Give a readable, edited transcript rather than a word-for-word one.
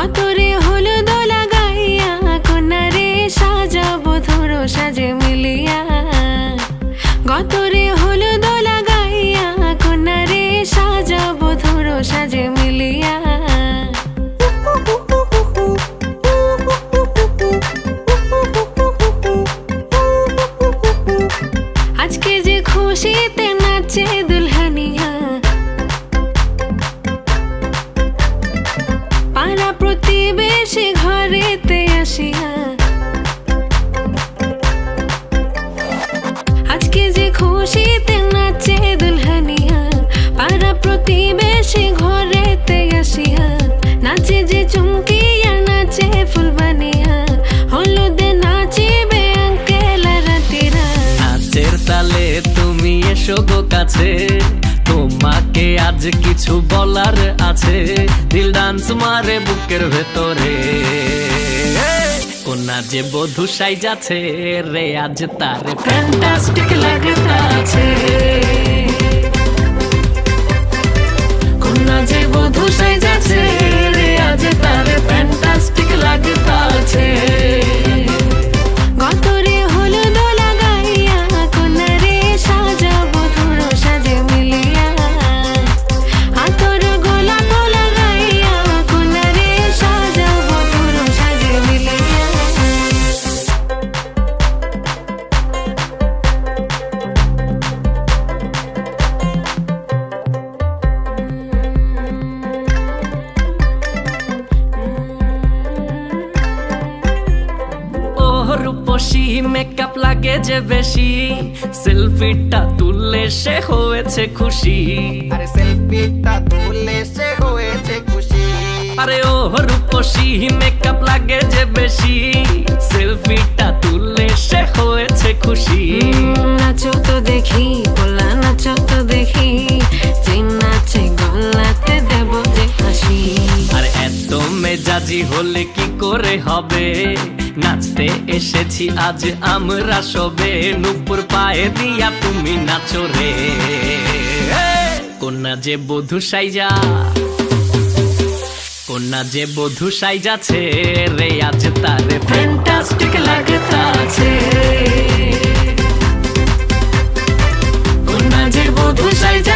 গতরে হলুদ লাগাইয়া কন্যারে সাজাবো ধরো সাজে মিলিয়া। গতরে হলুদ লাগাইয়া কন্যারে সাজাবো ধরো সাজে মিলিয়া। আজকে যে খুশিতে নাচে দুলহানিয়া, পাড়া প্রতিবেশী ঘরেতে আসিয়া। আজকে যে খুশিতে নাচে দুলহানিয়া, পাড়া প্রতিবেশী ঘরেতে আসিয়া। নাচে যে চুমকিয়া নাচে ফুলবানিয়া, হলুদে নাচিবে আঙ্কেল রাতিরা। নাচের তালে তুমি এসো গো কাছে, তোমাকে আজ কিছু বলার আছে। দিল ডান্স মারে বুকের ভেতরে, কোনা যে বধূ সাইজাছে রে আজ তার ফ্যান্টাস্টিক লাগতাছে। কোনা যে বধূ সাইজাছে রে আজ তার ফ্যান্টাস্টিক লাগতাছে। গতরে হলুদ লাগাইয়া কন্যারে সাজাবো ধরো সাজে মিলিয়া। আতর গোলাপ লাগাইয়া কন্যারে সাজাবো ধরো সাজে মিলিয়া। রূপসী মেকআপ লাগে যে বেশি, সেলফিটা তুললে সে হয়েছে খুশি। আরে সেলফিটা তুললে সে হয়েছে খুশি। আরে ও রূপসী মেকআপ লাগে যে বেশি, সেলফিটা তুললে সে হয়েছে খুশি। নাচো তো দেখি বলা, নাচো তো দেখি, যে নাচে গলাতে দেব যে হাসি। আর এত মেজাজি হলে কি করে হবে, নাচতে এসেছি আজ আমরা সবে। নুপুর পায়ে দিয়া তুমি নাচো রে, কোনা যে বধূ সাইজা, কোনা যে বধূ সাইজাছে রে আজ তার ফ্যান্টাস্টিক লাগতাছে। কোনা যে বধূ সাইজা